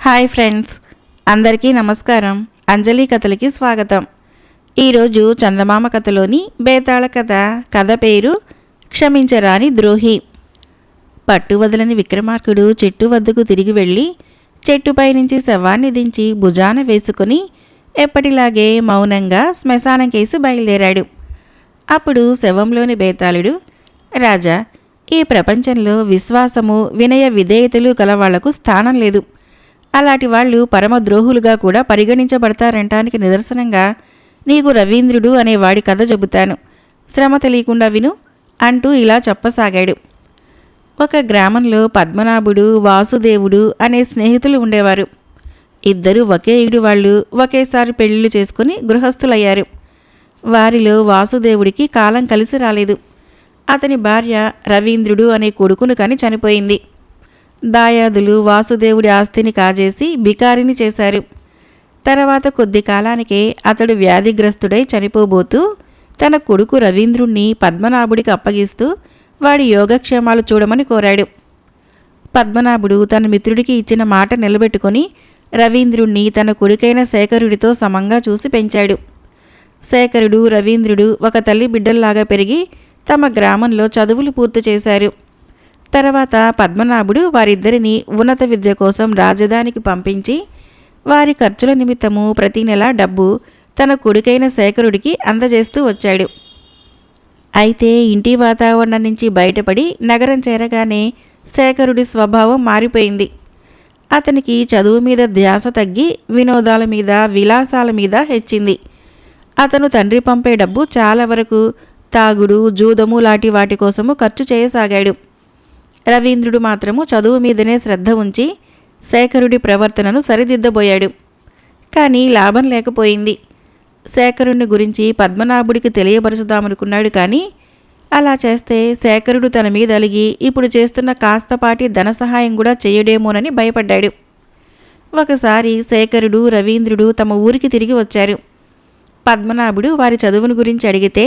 Hi friends, అందరికీ నమస్కారం. అంజలి కథలకి స్వాగతం. ఈరోజు చందమామ కథలోని బేతాళ కథ పేరు క్షమించరాని ద్రోహి. పట్టువదలని విక్రమార్కుడు చెట్టు వద్దకు తిరిగి వెళ్ళి చెట్టుపై నుంచి శవాన్ని దించి భుజాన వేసుకుని ఎప్పటిలాగే మౌనంగా శ్మశానం కేసి బయలుదేరాడు. అప్పుడు శవంలోని బేతాళుడు, రాజా, ఈ ప్రపంచంలో విశ్వాసము వినయ విధేయతలు గల వాళ్లకు స్థానం లేదు. అలాంటి వాళ్ళు పరమద్రోహులుగా కూడా పరిగణించబడతారంటానికి నిదర్శనంగా నీకు రవీంద్రుడు అనేవాడి కథ చెబుతాను, శ్రమ తెలియకుండా విను అంటూ ఇలా చెప్పసాగాడు. ఒక గ్రామంలో పద్మనాభుడు, వాసుదేవుడు అనే స్నేహితులు ఉండేవారు. ఇద్దరు ఒకే ఈడు వాళ్ళు ఒకేసారి పెళ్లిళ్ళు చేసుకుని గృహస్థులయ్యారు. వారిలో వాసుదేవుడికి కాలం కలిసి రాలేదు. అతని భార్య రవీంద్రుడు అనే కొడుకును కని చనిపోయింది. దాయాదులు వాసుదేవుడి ఆస్తిని కాజేసి బికారిని చేశారు. తర్వాత కొద్ది కాలానికే అతడు వ్యాధిగ్రస్తుడై చనిపోబోతూ తన కొడుకు రవీంద్రుణ్ణి పద్మనాభుడికి అప్పగిస్తూ వాడి యోగక్షేమాలు చూడమని కోరాడు. పద్మనాభుడు తన మిత్రుడికి ఇచ్చిన మాట నిలబెట్టుకుని రవీంద్రుణ్ణి తన కొడుకైన శేఖరుడితో సమంగా చూసి పెంచాడు. శేఖరుడు, రవీంద్రుడు ఒక తల్లి బిడ్డల్లాగా పెరిగి తమ గ్రామంలో చదువులు పూర్తి చేశారు. తర్వాత పద్మనాభుడు వారిద్దరినీ ఉన్నత విద్య కోసం రాజధానికి పంపించి వారి ఖర్చుల నిమిత్తము ప్రతి నెల డబ్బు తన కొడుకైన శేఖరుడికి అందజేస్తూ వచ్చాడు. అయితే ఇంటి వాతావరణం నుంచి బయటపడి నగరం చేరగానే శేఖరుడి స్వభావం మారిపోయింది. అతనికి చదువు మీద ధ్యాస తగ్గి వినోదాల మీద, విలాసాల మీద హెచ్చింది. అతను తండ్రి పంపే డబ్బు చాలా వరకు తాగుడు, జూదము లాంటి వాటి కోసము ఖర్చు చేయసాగాడు. రవీంద్రుడు మాత్రము చదువు మీదనే శ్రద్ధ ఉంచి శేఖరుడి ప్రవర్తనను సరిదిద్దబోయాడు. కానీ లాభం లేకపోయింది. శేఖరుడిని గురించి పద్మనాభుడికి తెలియపరచుదామనుకున్నాడు. కానీ అలా చేస్తే శేఖరుడు తన మీద అలిగి ఇప్పుడు చేస్తున్న కాస్తపాటి ధన సహాయం కూడా చేయడేమోనని భయపడ్డాడు. ఒకసారి శేఖరుడు, రవీంద్రుడు తమ ఊరికి తిరిగి వచ్చారు. పద్మనాభుడు వారి చదువును గురించి అడిగితే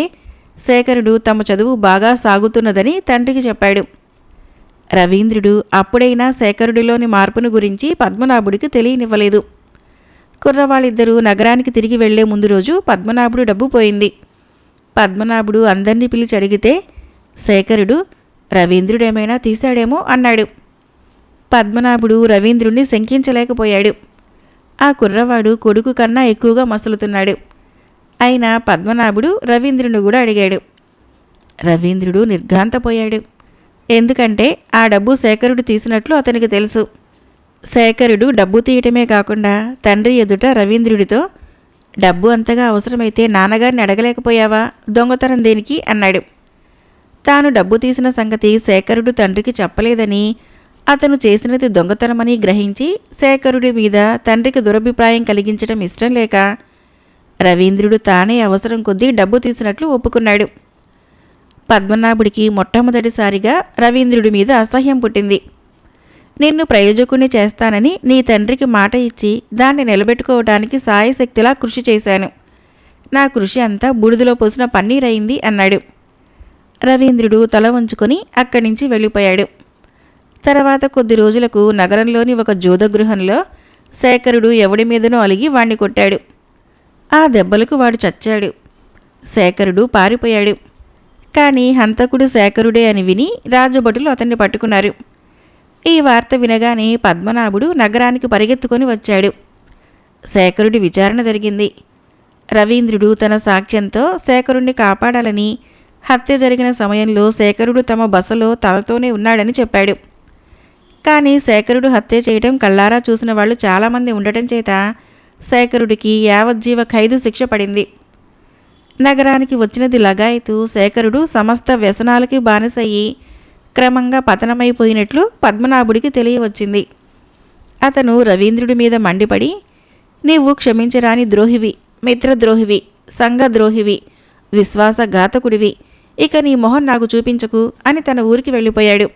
శేఖరుడు తమ చదువు బాగా సాగుతున్నదని తండ్రికి చెప్పాడు. రవీంద్రుడు అప్పుడైనా శేఖరుడిలోని మార్పును గురించి పద్మనాభుడికి తెలియనివ్వలేదు. కుర్రవాళ్ళిద్దరూ నగరానికి తిరిగి వెళ్లే ముందు రోజు పద్మనాభుడు డబ్బు పోయింది. పద్మనాభుడు అందర్నీ పిలిచి అడిగితే శేఖరుడు రవీంద్రుడేమైనా తీశాడేమో అన్నాడు. పద్మనాభుడు రవీంద్రుణ్ణి శంకించలేకపోయాడు. ఆ కుర్రవాడు కొడుకు కన్నా ఎక్కువగా మసులుతున్నాడు. అయినా పద్మనాభుడు రవీంద్రుని కూడా అడిగాడు. రవీంద్రుడు నిర్ఘాంతపోయాడు. ఎందుకంటే ఆ డబ్బు శేఖరుడు తీసినట్లు అతనికి తెలుసు. శేఖరుడు డబ్బు తీయటమే కాకుండా తండ్రి ఎదుట రవీంద్రుడితో, డబ్బు అంతగా అవసరమైతే నాన్నగారిని అడగలేకపోయావా, దొంగతనం దేనికి అన్నాడు. తాను డబ్బు తీసిన సంగతి శేఖరుడు తండ్రికి చెప్పలేదని, అతను చేసినది దొంగతనమని గ్రహించి శేఖరుడి మీద తండ్రికి దురభిప్రాయం కలిగించడం ఇష్టం లేక రవీంద్రుడు తానే అవసరం కొద్దీ డబ్బు తీసినట్లు ఒప్పుకున్నాడు. పద్మనాభుడికి మొట్టమొదటిసారిగా రవీంద్రుడి మీద అసహ్యం పుట్టింది. నిన్ను ప్రయోజకుణ్ణి చేస్తానని నీ తండ్రికి మాట ఇచ్చి దాన్ని నిలబెట్టుకోవటానికి సాయశక్తిలా కృషి చేశాను. నా కృషి అంతా బూడిదలో పోసిన పన్నీరైంది అన్నాడు. రవీంద్రుడు తల వంచుకొని అక్కడి నుంచి వెళ్ళిపోయాడు. తర్వాత కొద్ది రోజులకు నగరంలోని ఒక జోదగృహంలో శేఖరుడు ఎవడి మీదనో అలిగి వాణ్ణి కొట్టాడు. ఆ దెబ్బలకు వాడు చచ్చాడు. శేఖరుడు పారిపోయాడు. కానీ హంతకుడు శేఖరుడే అని విని రాజభటులు అతన్ని పట్టుకున్నారు. ఈ వార్త వినగానే పద్మనాభుడు నగరానికి పరిగెత్తుకొని వచ్చాడు. శేఖరుడి విచారణ జరిగింది. రవీంద్రుడు తన సాక్ష్యంతో శేఖరుణ్ణి కాపాడాలని, హత్య జరిగిన సమయంలో శేఖరుడు తమ బసలో తనతోనే ఉన్నాడని చెప్పాడు. కానీ శేఖరుడు హత్య చేయడం కళ్ళారా చూసిన వాళ్ళు చాలామంది ఉండటం చేత శేఖరుడికి యావజ్జీవ ఖైదు శిక్ష పడింది. నగరానికి వచ్చినది లగాయతూ శేఖరుడు సమస్త వ్యసనాలకి బానిసయ్యి క్రమంగా పతనమైపోయినట్లు పద్మనాభుడికి తెలియవచ్చింది. అతను రవీంద్రుడి మీద మండిపడి, నీవు క్షమించరాని ద్రోహివి, మిత్రద్రోహివి, సంఘద్రోహివి, విశ్వాసఘాతకుడివి, ఇక నీ మొహం నాకు చూపించకు అని తన ఊరికి వెళ్ళిపోయాడు.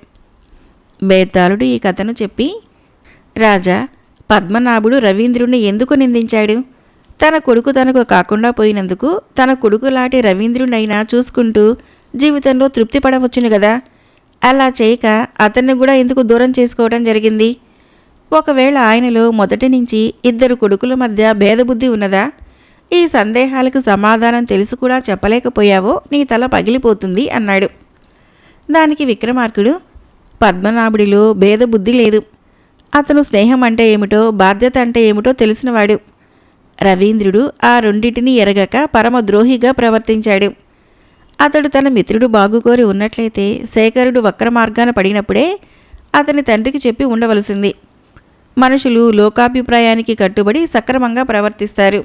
బేతాళుడు ఈ కథను చెప్పి, రాజా, పద్మనాభుడు రవీంద్రుణ్ణి ఎందుకు నిందించాడు? తన కొడుకు తనకు కాకుండా పోయినందుకు తన కొడుకులాంటి రవీంద్రునైనా చూసుకుంటూ జీవితంలో తృప్తి పడవచ్చును కదా. అలా చేయక అతన్ని కూడా ఎందుకు దూరం చేసుకోవడం జరిగింది? ఒకవేళ ఆయనలో మొదటి నుంచి ఇద్దరు కొడుకుల మధ్య భేదబుద్ధి ఉన్నదా? ఈ సందేహాలకు సమాధానం తెలిసి కూడా చెప్పలేకపోయావో నీ తల పగిలిపోతుంది అన్నాడు. దానికి విక్రమార్కుడు, పద్మనాభుడిలో భేదబుద్ధి లేదు. అతను స్నేహం అంటే ఏమిటో, బాధ్యత అంటే ఏమిటో తెలిసినవాడు. రవీంద్రుడు ఆ రెండింటినీ ఎరగక పరమద్రోహిగా ప్రవర్తించాడు. అతడు తన మిత్రుడు బాగుకోరి ఉన్నట్లయితే శేఖరుడు వక్ర మార్గాన పడినప్పుడే అతని తండ్రికి చెప్పి ఉండవలసింది. మనుషులు లోకాభిప్రాయానికి కట్టుబడి సక్రమంగా ప్రవర్తిస్తారు.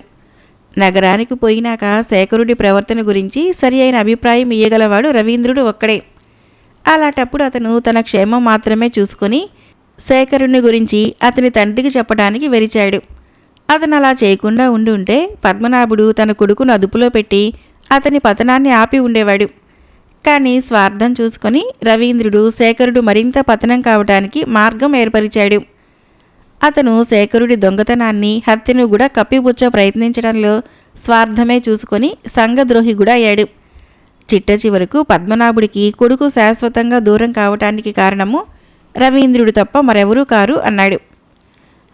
నగరానికి పోయినాక శేఖరుడి ప్రవర్తన గురించి సరి అయిన అభిప్రాయం ఇయ్యగలవాడు రవీంద్రుడు ఒక్కడే. అలాంటప్పుడు అతను తన క్షేమం మాత్రమే చూసుకొని శేఖరుని గురించి అతని తండ్రికి చెప్పడానికి వెరిచాడు. అతను అలా చేయకుండా ఉంటే పద్మనాభుడు తన కొడుకును అదుపులో పెట్టి అతని పతనాన్ని ఆపి ఉండేవాడు. కానీ స్వార్థం చూసుకొని రవీంద్రుడు శేఖరుడు మరింత పతనం కావటానికి మార్గం ఏర్పరిచాడు. అతను శేఖరుడి దొంగతనాన్ని, హత్యను కూడా కప్పిపుచ్చ ప్రయత్నించడంలో స్వార్థమే చూసుకొని సంఘద్రోహి కూడా అయ్యాడు. చిట్ట చివరకు పద్మనాభుడికి కొడుకు శాశ్వతంగా దూరం కావటానికి కారణము రవీంద్రుడు తప్ప మరెవరూ కారు అన్నాడు.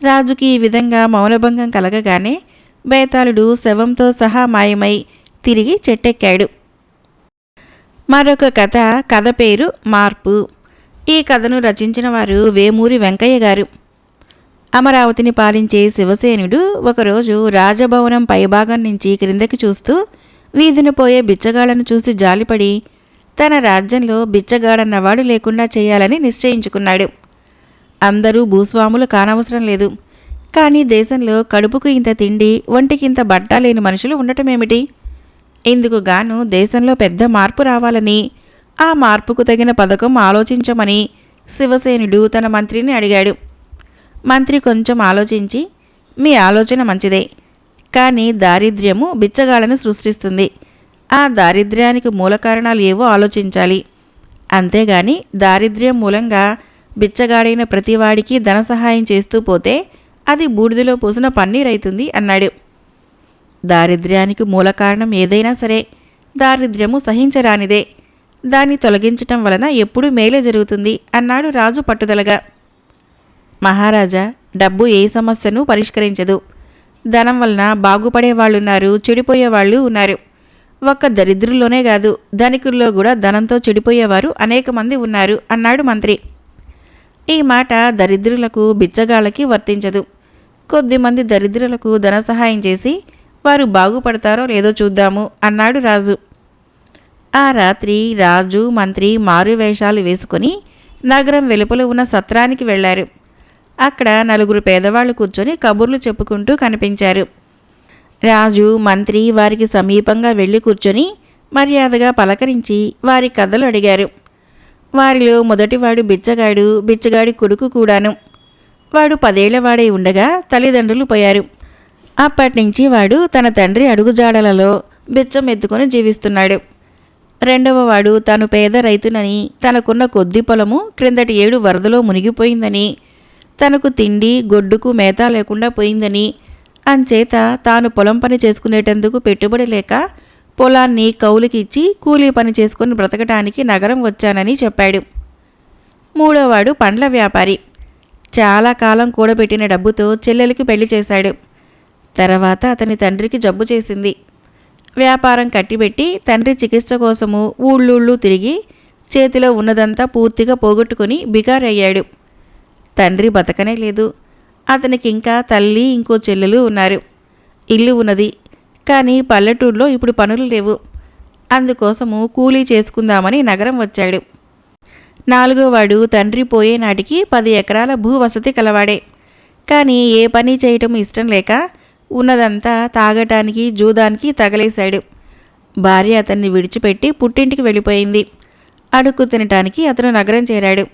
రాజుకి ఈ విధంగా మౌనభంగం కలగగానే బేతాళుడు శవంతో సహా మాయమై తిరిగి చెట్టెక్కాడు. మరొక కథ పేరు మార్పు. ఈ కథను రచించిన వారు వేమూరి వెంకయ్య గారు. అమరావతిని పాలించే శివసేనుడు ఒకరోజు రాజభవనం పైభాగం నుంచి క్రిందకి చూస్తూ వీధిన పోయే బిచ్చగాళ్లను చూసి జాలిపడి తన రాజ్యంలో బిచ్చగాడన్నవాడు లేకుండా చేయాలని నిశ్చయించుకున్నాడు. అందరూ భూస్వాములు కానవసరం లేదు, కానీ దేశంలో కడుపుకు ఇంత తిండి, ఒంటికింత బట్ట లేని మనుషులు ఉండటమేమిటి? ఇందుకు గాను దేశంలో పెద్ద మార్పు రావాలని, ఆ మార్పుకు తగిన పథకం ఆలోచించమని శివసేనుడు తన మంత్రిని అడిగాడు. మంత్రి కొంచెం ఆలోచించి, మీ ఆలోచన మంచిదే, కానీ దారిద్ర్యము బిచ్చగాళ్లను సృష్టిస్తుంది. ఆ దారిద్ర్యానికి మూల కారణాలు ఏవో ఆలోచించాలి. అంతేగాని దారిద్ర్యం మూలంగా బిచ్చగాడైన ప్రతివాడికి ధన సహాయం చేస్తూ పోతే అది బూడిదలో పూసిన పన్నీరైతుంది అన్నాడు. దారిద్ర్యానికి మూల కారణం ఏదైనా సరే దారిద్ర్యము సహించరానిదే. దాన్ని తొలగించటం వలన ఎప్పుడూ మేలే జరుగుతుంది అన్నాడు రాజు పట్టుదలగా. మహారాజా, డబ్బు ఏ సమస్యను పరిష్కరించదు. ధనం వలన బాగుపడేవాళ్ళున్నారు, చెడిపోయేవాళ్ళు ఉన్నారు. ఒక్క దరిద్రుల్లోనే కాదు, ధనికుల్లో కూడా ధనంతో చెడిపోయేవారు అనేక మంది ఉన్నారు అన్నాడు మంత్రి. ఈ మాట దరిద్రులకు, బిచ్చగాళ్ళకి వర్తించదు. కొద్దిమంది దరిద్రులకు ధన సహాయం చేసి వారు బాగుపడతారో లేదో చూద్దాము అన్నాడు రాజు. ఆ రాత్రి రాజు, మంత్రి మారు వేషాలు వేసుకొని నగరం వెలుపల ఉన్న సత్రానికి వెళ్లారు. అక్కడ నలుగురు పేదవాళ్లు కూర్చొని కబుర్లు చెప్పుకుంటూ కనిపించారు. రాజు, మంత్రి వారికి సమీపంగా వెళ్ళి కూర్చొని మర్యాదగా పలకరించి వారి కథలు అడిగారు. వారిలో మొదటివాడు బిచ్చగాడు, బిచ్చగాడి కొడుకు కూడాను. వాడు 10 ఏళ్లవాడై ఉండగా తల్లిదండ్రులు పోయారు. అప్పటినుంచి వాడు తన తండ్రి అడుగుజాడలలో బిచ్చం ఎత్తుకొని జీవిస్తున్నాడు. రెండవవాడు తాను పేద రైతునని, తనకున్న కొద్ది పొలము క్రిందటి ఏడు వరదలో మునిగిపోయిందని, తనకు తిండి గొడ్డుకు మేత లేకుండా పోయిందని, అంచేత తాను పొలం పని చేసుకునేటందుకు పెట్టుబడి లేక పొలాన్ని కౌలుకిచ్చి కూలీ పని చేసుకుని బ్రతకటానికి నగరం వచ్చానని చెప్పాడు. మూడోవాడు పండ్ల వ్యాపారి. చాలా కాలం కూడబెట్టిన డబ్బుతో చెల్లెలికి పెళ్లి చేశాడు. తర్వాత అతని తండ్రికి జబ్బు చేసింది. వ్యాపారం కట్టిబెట్టి తండ్రి చికిత్స కోసము ఊళ్ళూళ్ళు తిరిగి చేతిలో ఉన్నదంతా పూర్తిగా పోగొట్టుకుని బికారయ్యాడు. తండ్రి బతకనే లేదు. అతనికి ఇంకా తల్లి, ఇంకో చెల్లెలు ఉన్నారు. ఇల్లు ఉన్నది, కానీ పల్లెటూరులో ఇప్పుడు పనులు లేవు. అందుకోసము కూలీ చేసుకుందామని నగరం వచ్చాడు. నాలుగోవాడు తండ్రి పోయే నాటికి 10 ఎకరాల భూవసతి కలవాడే. కానీ ఏ పని చేయటం ఇష్టం లేక ఉన్నదంతా తాగటానికి, జూదానికి తగలేశాడు. భార్య అతన్ని విడిచిపెట్టి పుట్టింటికి వెళ్ళిపోయింది. అడుక్కు తినటానికి అతను నగరం చేరాడు.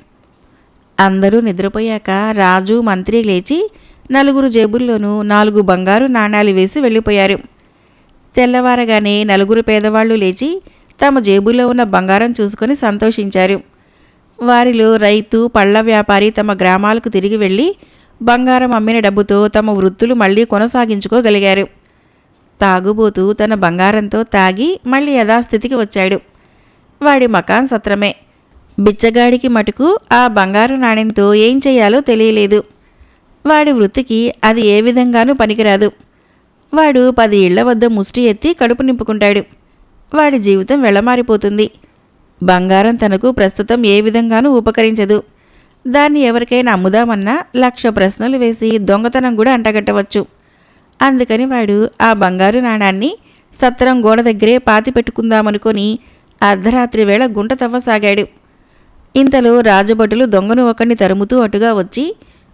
అందరూ నిద్రపోయాక రాజు, మంత్రి లేచి నలుగురు జేబుల్లోనూ 4 బంగారు నాణాలు వేసి వెళ్ళిపోయారు. తెల్లవారగానే నలుగురు పేదవాళ్లు లేచి తమ జేబుల్లో ఉన్న బంగారం చూసుకొని సంతోషించారు. వారిలో రైతు, పళ్ళ వ్యాపారి తమ గ్రామాలకు తిరిగి వెళ్ళి బంగారం అమ్మిన డబ్బుతో తమ వృత్తులు మళ్లీ కొనసాగించుకోగలిగారు. తాగుబోతూ తన బంగారంతో తాగి మళ్లీ యథాస్థితికి వచ్చాడు. వాడి మకాన్ సత్రమే. బిచ్చగాడికి మటుకు ఆ బంగారు నాణెంతో ఏం చెయ్యాలో తెలియలేదు. వాడి వృత్తికి అది ఏ విధంగానూ పనికిరాదు. వాడు 10 ఇళ్ల వద్ద ముష్టి ఎత్తి కడుపు నింపుకుంటాడు. వాడి జీవితం వెళ్ళమారిపోతుంది. బంగారం తనకు ప్రస్తుతం ఏ విధంగానూ ఉపకరించదు. దాన్ని ఎవరికైనా అమ్ముదామన్నా 1,00,000 ప్రశ్నలు వేసి దొంగతనం కూడా అంటగట్టవచ్చు. అందుకని వాడు ఆ బంగారు నాణాన్ని సత్రం గోడ దగ్గరే పాతి పెట్టుకుందామనుకొని అర్ధరాత్రి వేళ గుంట తవ్వసాగాడు. ఇంతలో రాజభటులు దొంగను ఒకరిని తరుముతూ అటుగా వచ్చి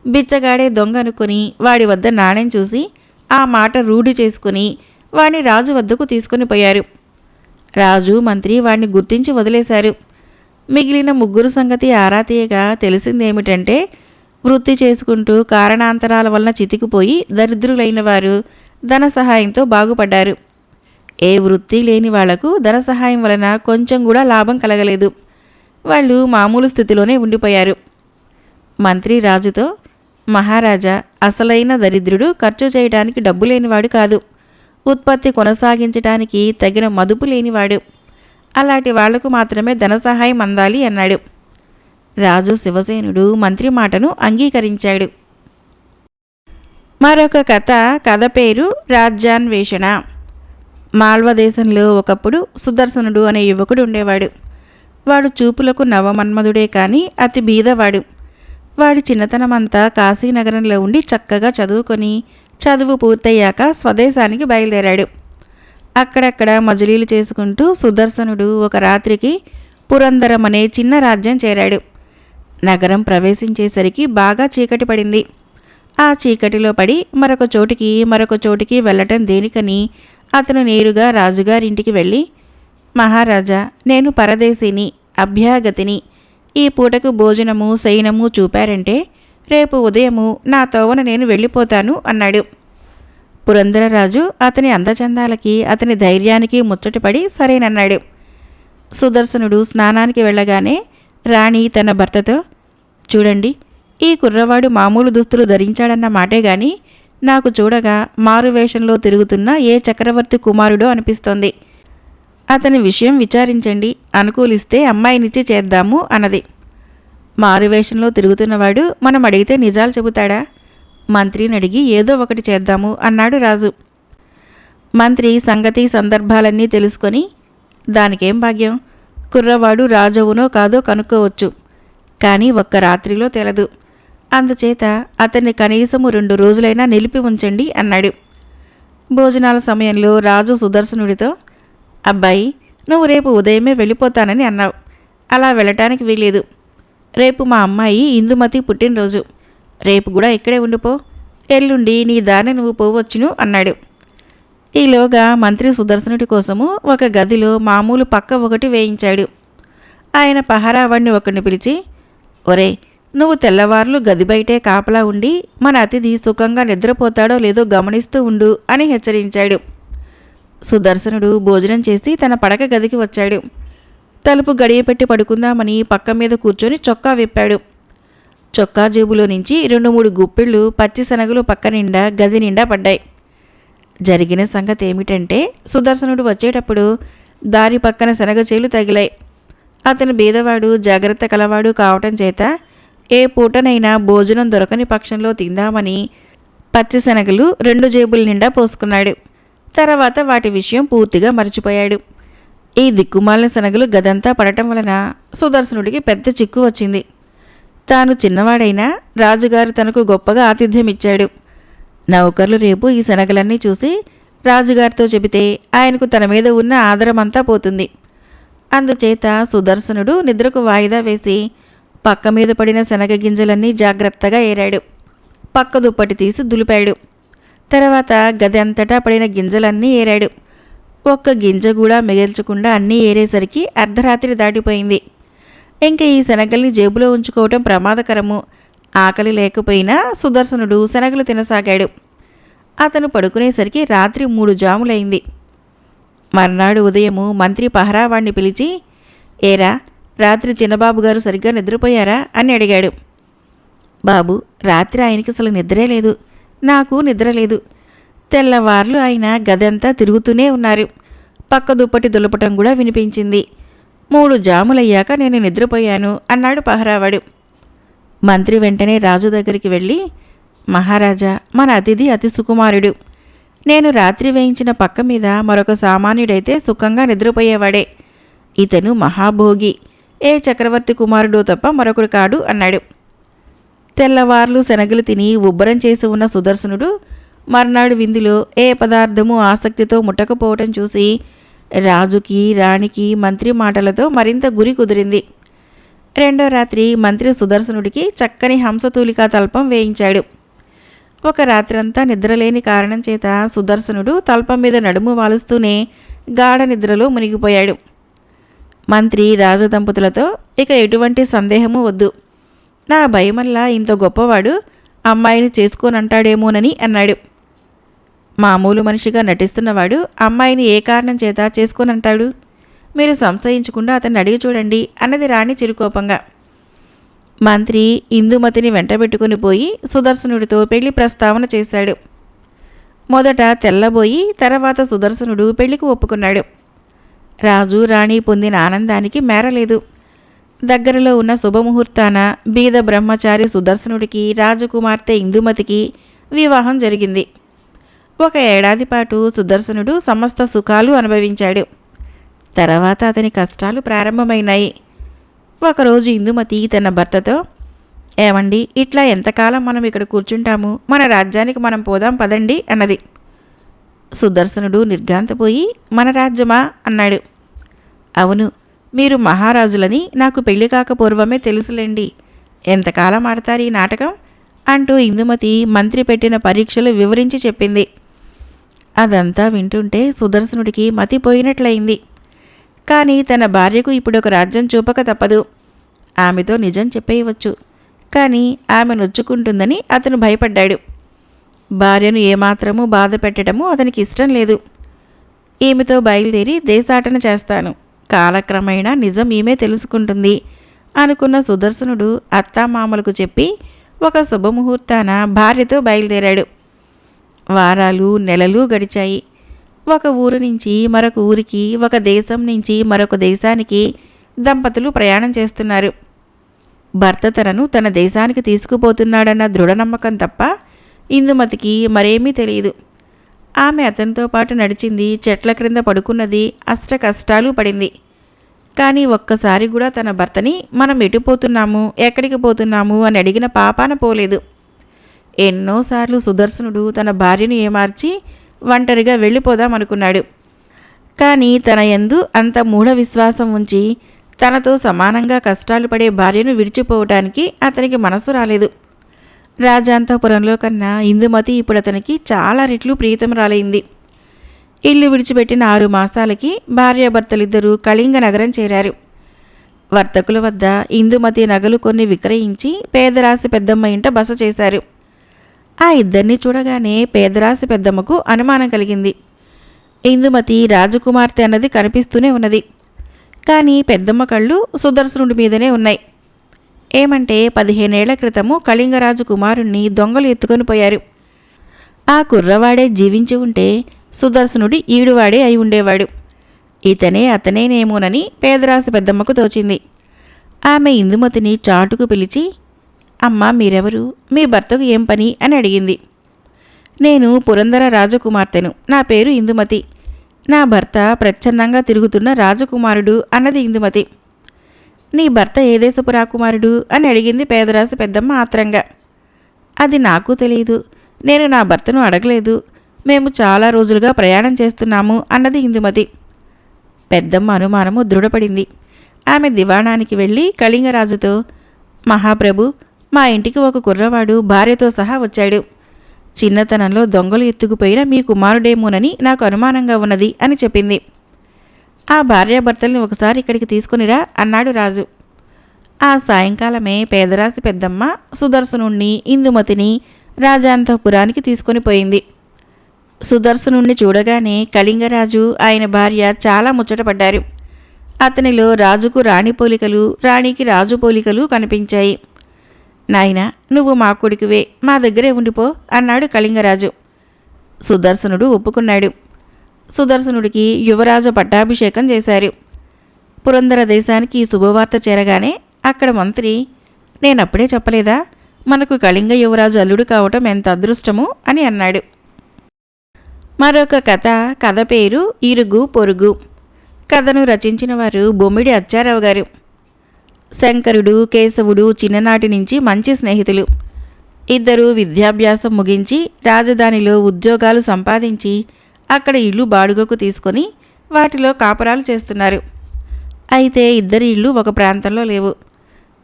బిచ్చగాడే దొంగ అనుకుని వాడి వద్ద నాణెం చూసి ఆ మాట రూఢి చేసుకుని వాణ్ణి రాజు వద్దకు తీసుకుని పోయారు. రాజు మంత్రి వాణ్ణి గుర్తించి వదిలేశారు. మిగిలిన 3 సంగతి ఆరా తీయగా తెలిసిందేమిటంటే, వృత్తి చేసుకుంటూ కారణాంతరాల వలన చితికిపోయి దరిద్రులైన వారు ధన సహాయంతో బాగుపడ్డారు. ఏ వృత్తి లేని వాళ్లకు ధన సహాయం వలన కొంచెం కూడా లాభం కలగలేదు. వాళ్ళు మామూలు స్థితిలోనే ఉండిపోయారు. మంత్రి రాజుతో, మహారాజా, అసలైన దరిద్రుడు ఖర్చు చేయడానికి డబ్బు లేనివాడు కాదు, ఉత్పత్తి కొనసాగించడానికి తగిన మదుపు లేనివాడు. అలాంటి వాళ్లకు మాత్రమే ధన సహాయం అందాలి అన్నాడు. రాజు శివసేనుడు మంత్రి మాటను అంగీకరించాడు. మరొక కథ పేరు రాజ్యాన్వేషణ. మాల్వ దేశంలో ఒకప్పుడు సుదర్శనుడు అనే యువకుడు ఉండేవాడు. వాడు చూపులకు నవమన్మధుడే కానీ అతి బీదవాడు. వాడి చిన్నతనమంతా కాశీనగరంలో ఉండి చక్కగా చదువుకొని చదువు పూర్తయ్యాక స్వదేశానికి బయలుదేరాడు. అక్కడక్కడ మజిలీలు చేసుకుంటూ సుదర్శనుడు ఒక రాత్రికి పురందరం అనే చిన్న రాజ్యం చేరాడు. నగరం ప్రవేశించేసరికి బాగా చీకటి పడింది. ఆ చీకటిలో పడి మరొక చోటికి వెళ్ళటం దేనికని అతను నేరుగా రాజుగారింటికి వెళ్ళి, మహారాజా, నేను పరదేశీని, అభ్యాగతిని. ఈ పూటకు భోజనము శయనము చూపారంటే రేపు ఉదయము నా తోవన నేను వెళ్ళిపోతాను అన్నాడు. పురందరరాజు అతని అందచందాలకి అతని ధైర్యానికి ముచ్చటపడి సరేనన్నాడు. సుదర్శనుడు స్నానానికి వెళ్ళగానే రాణి తన భర్తతో, చూడండి, ఈ కుర్రవాడు మామూలు దుస్తులు ధరించాడన్న మాటే గాని నాకు చూడగా మారువేషంలో తిరుగుతున్న ఏ చక్రవర్తి కుమారుడో అనిపిస్తోంది. అతని విషయం విచారించండి, అనుకూలిస్తే అమ్మాయినిచ్చి చేద్దాము అన్నది. మారువేషంలో తిరుగుతున్నవాడు మనం అడిగితే నిజాలు చెబుతాడా? మంత్రిని అడిగి ఏదో ఒకటి చేద్దాము అన్నాడు రాజు. మంత్రి సంగతి సందర్భాలన్నీ తెలుసుకొని, దానికేం భాగ్యం, కుర్రవాడు రాజవునో కాదో కనుక్కోవచ్చు, కానీ ఒక్క రాత్రిలో తెలదు. అందుచేత అతన్ని కనీసము 2 రోజులైనా నిలిపి ఉంచండి అన్నాడు. భోజనాల సమయంలో రాజు సుదర్శనుడితో, అబ్బాయి, నువ్వు రేపు ఉదయమే వెళ్ళిపోతానని అన్నావు. అలా వెళ్ళటానికి వీలేదు. రేపు మా అమ్మాయి ఇందుమతి పుట్టినరోజు. రేపు కూడా ఇక్కడే ఉండిపో. ఎల్లుండి నీ దారిని నువ్వు పోవచ్చును అన్నాడు. ఈలోగా మంత్రి సుదర్శనుడి కోసము ఒక గదిలో మామూలు పక్క ఒకటి వేయించాడు. ఆయన పహరావాణ్ణి ఒకరిని పిలిచి, ఒరే, నువ్వు తెల్లవార్లు గది బయటే కాపలా ఉండి మన అతిథి సుఖంగా నిద్రపోతాడో లేదో గమనిస్తూ ఉండు అని హెచ్చరించాడు. సుదర్శనుడు భోజనం చేసి తన పడక గదికి వచ్చాడు. తలుపు గడియపెట్టి పడుకుందామని పక్క మీద కూర్చొని చొక్కా విప్పాడు. చొక్కా జేబులో నుంచి 2-3 గుప్పిళ్ళు పచ్చి శనగలు పక్క నిండా గది నిండా పడ్డాయి. జరిగిన సంగతి ఏమిటంటే, సుదర్శనుడు వచ్చేటప్పుడు దారి పక్కన శనగచేలు తగిలాయి. అతను బీదవాడు, జాగ్రత్త కలవాడు కావటం చేత ఏ పూటనైనా భోజనం దొరకని పక్షంలో తిందామని పచ్చి శనగలు 2 జేబుల నిండా పోసుకున్నాడు. తర్వాత వాటి విషయం పూర్తిగా మర్చిపోయాడు. ఈ దిక్కుమాలిన శనగలు గదంతా పడటం వలన సుదర్శనుడికి పెద్ద చిక్కు వచ్చింది. తాను చిన్నవాడైనా రాజుగారు తనకు గొప్పగా ఆతిథ్యం ఇచ్చాడు. నౌకర్లు రేపు ఈ శనగలన్నీ చూసి రాజుగారితో చెబితే ఆయనకు తన మీద ఉన్న ఆదరమంతా పోతుంది. అందుచేత సుదర్శనుడు నిద్రకు వాయిదా వేసి పక్క మీద పడిన శనగ గింజలన్నీ జాగ్రత్తగా ఏరాడు. పక్క దుప్పటి తీసి దులిపాడు. తర్వాత గది అంతటా పడిన గింజలన్నీ ఏరాడు. ఒక్క గింజ కూడా మిగిల్చకుండా అన్నీ ఏరేసరికి అర్ధరాత్రి దాటిపోయింది. ఇంక ఈ శనగల్ని జేబులో ఉంచుకోవటం ప్రమాదకరము. ఆకలి లేకపోయినా సుదర్శనుడు శనగలు తినసాగాడు. అతను పడుకునేసరికి రాత్రి 3 జాములైంది. మర్నాడు ఉదయము మంత్రి పహరావాణ్ణి పిలిచి, ఏరా, రాత్రి చిన్నబాబు గారు సరిగ్గా నిద్రపోయారా అని అడిగాడు. బాబు, రాత్రి ఆయనకి అసలు నిద్రే లేదు, నాకు నిద్ర లేదు. తెల్లవార్లు ఆయన గదంతా తిరుగుతూనే ఉన్నారు. పక్క దుప్పటి దులపటం కూడా వినిపించింది. 3 జాములయ్యాక నేను నిద్రపోయాను అన్నాడు పహరావాడు. మంత్రి వెంటనే రాజు దగ్గరికి వెళ్ళి, మహారాజా, మన అతిథి అతి సుకుమారుడు. నేను రాత్రి వేయించిన పక్క మీద మరొక సామాన్యుడైతే సుఖంగా నిద్రపోయేవాడే. ఇతను మహాభోగి, ఏ చక్రవర్తి కుమారుడో తప్ప మరొకడు కాడు అన్నాడు. తెల్లవార్లు శనగలు తిని ఉబ్బరం చేసి ఉన్న సుదర్శనుడు మర్నాడు విందులో ఏ పదార్థము ఆసక్తితో ముట్టకపోవటం చూసి రాజుకి రాణికి మంత్రి మాటలతో మరింత గురి కుదిరింది. రెండో రాత్రి మంత్రి సుదర్శనుడికి చక్కని హంసతూలికా తల్పం వేయించాడు. ఒక రాత్రంతా నిద్రలేని కారణం చేత సుదర్శనుడు తల్పం మీద నడుము వాలుస్తూనే గాఢ నిద్రలో మునిగిపోయాడు. మంత్రి రాజదంపతులతో ఇక ఎటువంటి సందేహము వద్దు, నా భయమల్లా ఇంత గొప్పవాడు అమ్మాయిని చేసుకోనంటాడేమోనని అన్నాడు. మామూలు మనిషిగా నటిస్తున్నవాడు అమ్మాయిని ఏ కారణం చేత చేసుకోనంటాడు? మీరు సంశయించకుండా అతన్ని అడిగి చూడండి అన్నది రాణి చిరుకోపంగా. మంత్రి ఇందుమతిని వెంటబెట్టుకుని పోయి సుదర్శనుడితో పెళ్లి ప్రస్తావన చేశాడు. మొదట తెల్లబోయి తర్వాత సుదర్శనుడు పెళ్లికి ఒప్పుకున్నాడు. రాజు రాణి పొందిన ఆనందానికి మేరలేదు. దగ్గరలో ఉన్న శుభముహూర్తాన బీద బ్రహ్మచారి సుదర్శనుడికి రాజకుమార్తె ఇందుమతికి వివాహం జరిగింది. 1 ఏడాది పాటు సుదర్శనుడు సమస్త సుఖాలు అనుభవించాడు. తర్వాత అతని కష్టాలు ప్రారంభమైనాయి. ఒకరోజు ఇందుమతి తన భర్తతో, ఏమండి, ఇట్లా ఎంతకాలం మనం ఇక్కడ కూర్చుంటాము, మన రాజ్యానికి మనం పోదాం పదండి అన్నది. సుదర్శనుడు నిర్ఘాంతపోయి, మన రాజ్యమా అన్నాడు. అవును, మీరు మహారాజులని నాకు పెళ్లి కాక పూర్వమే తెలుసులేండి, ఎంతకాలం ఆడతారు ఈ నాటకం అంటూ ఇందుమతి మంత్రి పెట్టిన పరీక్షలు వివరించి చెప్పింది. అదంతా వింటుంటే సుదర్శనుడికి మతిపోయినట్లయింది. కానీ తన భార్యకు ఇప్పుడు ఒక రాజ్యం చూపక తప్పదు. ఆమెతో నిజం చెప్పేయవచ్చు, కానీ ఆమె నొచ్చుకుంటుందని అతను భయపడ్డాడు. భార్యను ఏమాత్రమూ బాధ పెట్టడము అతనికి ఇష్టం లేదు. ఈమెతో బయలుదేరి దేశాటన చేస్తాను, కాలక్రమేణా నిజం ఈమె తెలుసుకుంటుంది అనుకున్న సుదర్శనుడు అత్తామామలకు చెప్పి ఒక శుభముహూర్తాన భార్యతో బయలుదేరాడు. వారాలు నెలలు గడిచాయి. ఒక ఊరు నుంచి మరొక ఊరికి, ఒక దేశం నుంచి మరొక దేశానికి దంపతులు ప్రయాణం చేస్తున్నారు. భర్త తనను తన దేశానికి తీసుకుపోతున్నాడన్న దృఢనమ్మకం తప్ప ఇందుమతికి మరేమీ తెలియదు. ఆమె అతనితో పాటు నడిచింది, చెట్ల క్రింద పడుకున్నది, అష్ట కష్టాలు పడింది. కానీ ఒక్కసారి కూడా తన భర్తని మనం ఎటుపోతున్నాము, ఎక్కడికి పోతున్నాము అని అడిగిన పాపాన పోలేదు. ఎన్నోసార్లు సుదర్శనుడు తన భార్యను ఏమార్చి ఒంటరిగా వెళ్ళిపోదామనుకున్నాడు. కానీ తన యందు అంత మూఢ విశ్వాసం ఉంచి తనతో సమానంగా కష్టాలు పడే భార్యను విడిచిపోవటానికి అతనికి మనసు రాలేదు. రాజాంతపురంలో కన్నా ఇందుమతి ఇప్పుడు అతనికి చాలా రెట్లు ప్రీతమరాలైంది. ఇల్లు విడిచిపెట్టిన 6 మాసాలకి భార్యాభర్తలిద్దరూ కళింగ నగరం చేరారు. వర్తకుల వద్ద ఇందుమతి నగలు కొన్ని విక్రయించి పేదరాశి పెద్దమ్మ ఇంట బస చేశారు. ఆ ఇద్దరిని చూడగానే పేదరాశి పెద్దమ్మకు అనుమానం కలిగింది. ఇందుమతి రాజకుమార్తె అన్నది కనిపిస్తూనే ఉన్నది. కానీ పెద్దమ్మ కళ్ళు సుదర్శనుడి మీదనే ఉన్నాయి. ఏమంటే 15 ఏళ్ల క్రితము కళింగరాజు కుమారుణ్ణి దొంగలు ఎత్తుకొని పోయారు. ఆ కుర్రవాడే జీవించి ఉంటే సుదర్శనుడి ఈడువాడే అయి ఉండేవాడు. ఇతనే అతనేనేమోనని పేదరాశి పెద్దమ్మకు తోచింది. ఆమె ఇందుమతిని చాటుకు పిలిచి, అమ్మా, మీరెవరు, మీ భర్తకు ఏం పని అని అడిగింది. నేను పురందర రాజకుమార్తెను, నా పేరు ఇందుమతి, నా భర్త ప్రచ్ఛన్నంగా తిరుగుతున్న రాజకుమారుడు అన్నది ఇందుమతి. నీ భర్త ఏ దేశపు రాకుమారుడు అని అడిగింది పేదరాశి పెద్దమ్మ ఆత్రంగా. అది నాకు తెలియదు, నేను నా భర్తను అడగలేదు, మేము చాలా రోజులుగా ప్రయాణం చేస్తున్నాము అన్నది ఇందుమతి. పెద్దమ్మ అనుమానము దృఢపడింది. ఆమె దివాణానికి వెళ్ళి కళింగరాజుతో, మహాప్రభు, మా ఇంటికి ఒక కుర్రవాడు భార్యతో సహా వచ్చాడు. చిన్నతనంలో దొంగలు ఎత్తుకుపోయిన మీ కుమారుడేమోనని నాకు అనుమానంగా ఉన్నది అని చెప్పింది. ఆ భార్యాభర్తల్ని ఒకసారి ఇక్కడికి తీసుకునిరా అన్నాడు రాజు. ఆ సాయంకాలమే పేదరాశి పెద్దమ్మ సుదర్శనుణ్ణి ఇందుమతిని రాజాంతపురానికి తీసుకొని పోయింది. సుదర్శనుణ్ణి చూడగానే కళింగరాజు ఆయన భార్య చాలా ముచ్చటపడ్డారు. అతనిలో రాజుకు రాణి పోలికలు, రాణికి రాజు పోలికలు కనిపించాయి. నాయనా, నువ్వు మా కొడుకువే, మా దగ్గరే ఉండిపో అన్నాడు కళింగరాజు. సుదర్శనుడు ఒప్పుకున్నాడు. సుదర్శనుడికి యువరాజు పట్టాభిషేకం చేశారు. పురందర దేశానికి ఈ శుభవార్త చేరగానే అక్కడ మంత్రి, నేనప్పుడే చెప్పలేదా, మనకు కళింగ యువరాజు అల్లుడు కావటం ఎంత అదృష్టము అని అన్నాడు. మరొక కథ పేరు ఇరుగు పొరుగు. కథను రచించిన వారు బొమ్మిడి అచ్చారావు గారు. శంకరుడు కేశవుడు చిన్ననాటి నుంచి మంచి స్నేహితులు. ఇద్దరూ విద్యాభ్యాసం ముగించి రాజధానిలో ఉద్యోగాలు సంపాదించి అక్కడ ఇల్లు బాడుగకు తీసుకొని వాటిలో కాపురాలు చేస్తున్నారు. అయితే ఇద్దరి ఇళ్ళు ఒక ప్రాంతంలో లేవు.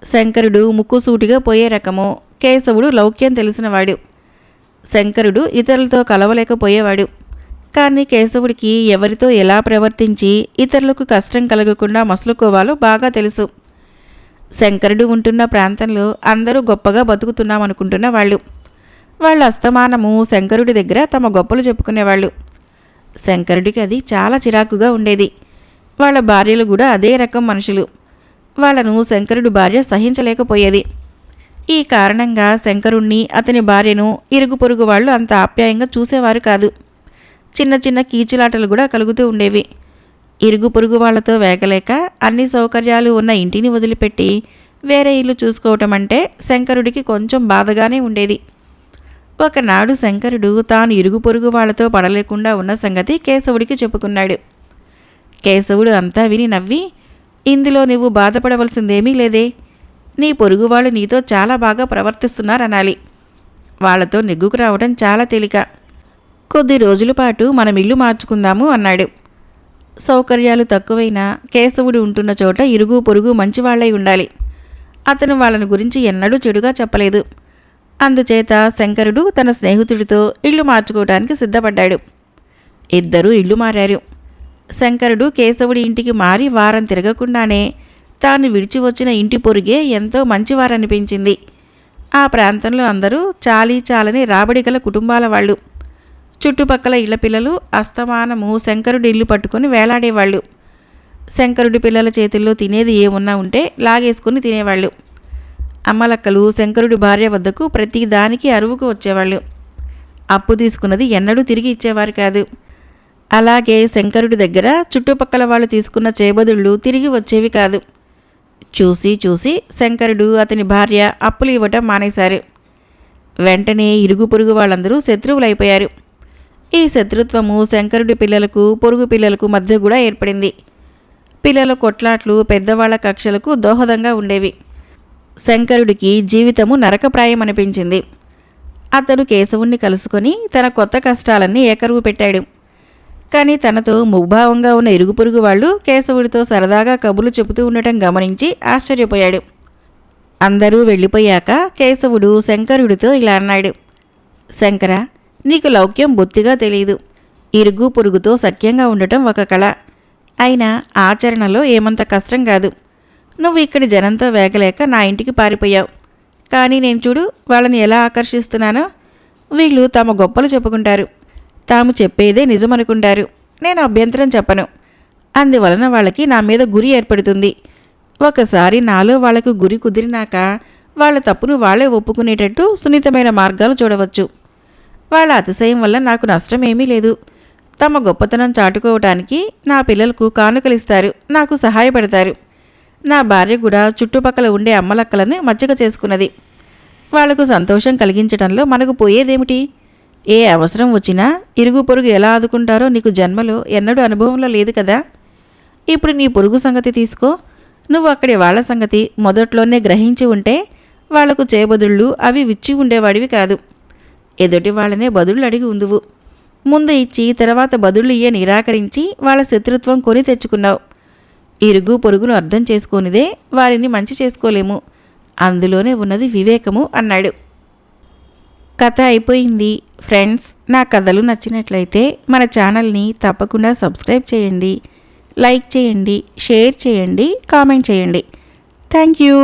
శంకరుడు ముక్కుసూటిగా పోయే రకము, కేశవుడు లౌక్యం తెలిసినవాడు. శంకరుడు ఇతరులతో కలవలేకపోయేవాడు. కానీ కేశవుడికి ఎవరితో ఎలా ప్రవర్తించి ఇతరులకు కష్టం కలగకుండా మసులుకోవాలో బాగా తెలుసు. శంకరుడు ఉంటున్న ప్రాంతంలో అందరూ గొప్పగా బతుకుతున్నామనుకుంటున్న వాళ్ళు. వాళ్ళ అస్తమానము శంకరుడి దగ్గర తమ గొప్పలు చెప్పుకునేవాళ్ళు. శంకరుడికి అది చాలా చిరాకుగా ఉండేది. వాళ్ళ భార్యలు కూడా అదే రకం మనుషులు. వాళ్లను శంకరుడి భార్య సహించలేకపోయేది. ఈ కారణంగా శంకరుణ్ణి అతని భార్యను ఇరుగు పొరుగు వాళ్ళు అంత ఆప్యాయంగా చూసేవారు కాదు. చిన్న చిన్న కీచులాటలు కూడా కలుగుతూ ఉండేవి. ఇరుగు పొరుగు వాళ్లతో వేగలేక అన్ని సౌకర్యాలు ఉన్న ఇంటిని వదిలిపెట్టి వేరే ఇల్లు చూసుకోవటం అంటే శంకరుడికి కొంచెం బాధగానే ఉండేది. ఒకనాడు శంకరుడు తాను ఇరుగు పొరుగు వాళ్లతో పడలేకుండా ఉన్న సంగతి కేశవుడికి చెప్పుకున్నాడు. కేశవుడు అంతా విని నవ్వి, ఇందులో నువ్వు బాధపడవలసిందేమీ లేదే, నీ పొరుగు వాళ్ళు నీతో చాలా బాగా ప్రవర్తిస్తున్నారనాలి. వాళ్లతో నెగ్గుకు రావడం చాలా తేలిక. కొద్ది రోజుల పాటు మనం ఇల్లు మార్చుకుందాము అన్నాడు. సౌకర్యాలు తక్కువైనా కేశవుడు ఉంటున్న చోట ఇరుగు పొరుగు మంచివాళ్లై ఉండాలి. అతను వాళ్ళని గురించి ఎన్నడూ చెడుగా చెప్పలేదు. అందుచేత శంకరుడు తన స్నేహితుడితో ఇల్లు మార్చుకోవడానికి సిద్ధపడ్డాడు. ఇద్దరూ ఇల్లు మారారు. శంకరుడు కేశవుడి ఇంటికి మారి వారం తిరగకుండానే తాను విడిచి వచ్చిన ఇంటి పొరుగే ఎంతో మంచివారనిపించింది. ఆ ప్రాంతంలో అందరూ చాలని రాబడి గల కుటుంబాల వాళ్ళు. చుట్టుపక్కల ఇళ్ల పిల్లలు అస్తమానము శంకరుడి ఇల్లు పట్టుకొని వేలాడేవాళ్ళు. శంకరుడి పిల్లల చేతుల్లో తినేది ఏమున్నా ఉంటే లాగేసుకుని తినేవాళ్ళు. అమ్మలక్కలు శంకరుడి భార్య వద్దకు ప్రతి దానికి అరువుకు వచ్చేవాళ్ళు. అప్పు తీసుకున్నది ఎన్నడూ తిరిగి ఇచ్చేవారు కాదు. అలాగే శంకరుడి దగ్గర చుట్టుపక్కల వాళ్ళు తీసుకున్న చేబదుళ్ళు తిరిగి వచ్చేవి కాదు. చూసి శంకరుడు అతని భార్య అప్పులు ఇవ్వటం మానేశారు. వెంటనే ఇరుగు పొరుగు వాళ్ళందరూ శత్రువులైపోయారు. ఈ శత్రుత్వము శంకరుడి పిల్లలకు పొరుగు పిల్లలకు మధ్య కూడా ఏర్పడింది. పిల్లల కొట్లాట్లు పెద్దవాళ్ల కక్షలకు దోహదంగా ఉండేవి. శంకరుడికి జీవితము నరకప్రాయం అనిపించింది. అతడు కేశవుణ్ణి కలుసుకొని తన కొత్త కష్టాలన్నీ ఏకరువు పెట్టాడు. కానీ తనతో ముగ్భావంగా ఉన్న ఇరుగు పొరుగు వాళ్ళు కేశవుడితో సరదాగా కబుర్లు చెబుతూ ఉండటం గమనించి ఆశ్చర్యపోయాడు. అందరూ వెళ్ళిపోయాక కేశవుడు శంకరుడితో ఇలా అన్నాడు. శంకర, నీకు లౌక్యం బొత్తిగా తెలియదు. ఇరుగు పొరుగుతో సఖ్యంగా ఉండటం ఒక కళ. అయినా ఆచరణలో ఏమంత కష్టం కాదు. నువ్వు ఇక్కడి జనంతో వేగలేక నా ఇంటికి పారిపోయావు. కానీ నేను చూడు వాళ్ళని ఎలా ఆకర్షిస్తున్నానో. వీళ్ళు తమ గొప్పలు చెప్పుకుంటారు. తాము చెప్పేదే నిజమనుకుంటారు. నేను అభ్యంతరం చెప్పను. అందువలన వాళ్ళకి నా మీద గురి ఏర్పడుతుంది. ఒకసారి నాలో వాళ్లకు గురి కుదిరినాక వాళ్ళ తప్పును వాళ్లే ఒప్పుకునేటట్టు సున్నితమైన మార్గాలు చూడవచ్చు. వాళ్ళ అతిశయం వల్ల నాకు నష్టమేమీ లేదు. తమ గొప్పతనం చాటుకోవటానికి నా పిల్లలకు కానుకలిస్తారు, నాకు సహాయపడతారు. నా భార్య కూడా చుట్టుపక్కల ఉండే అమ్మలక్కలను మచ్చిక చేసుకున్నది. వాళ్లకు సంతోషం కలిగించడంలో మనకు పోయేదేమిటి? ఏ అవసరం వచ్చినా ఇరుగు పొరుగు ఎలా ఆదుకుంటారో నీకు జన్మలో ఎన్నడూ అనుభవంలో లేదు కదా. ఇప్పుడు నీ పొరుగు సంగతి తీసుకో. నువ్వు అక్కడి వాళ్ల సంగతి మొదట్లోనే గ్రహించి ఉంటే వాళ్లకు చేయబదుళ్ళు అవి విచ్చి ఉండేవాడివి కాదు. ఎదుటి వాళ్ళనే బదుళ్ళు అడిగి ఉందువు. ముందు ఇచ్చి తర్వాత బదుళ్ళు ఇయ్య నిరాకరించి వాళ్ళ శత్రుత్వం కొని తెచ్చుకున్నావు. ఇరుగు పొరుగును అర్థం చేసుకోనిదే వారిని మంచి చేసుకోలేము. అందులోనే ఉన్నది వివేకము అన్నాడు. కథ అయిపోయింది. ఫ్రెండ్స్, నా కథలు నచ్చినట్లయితే మన ఛానల్ని తప్పకుండా సబ్స్క్రైబ్ చేయండి, లైక్ చేయండి, షేర్ చేయండి, కామెంట్ చేయండి. Thank you.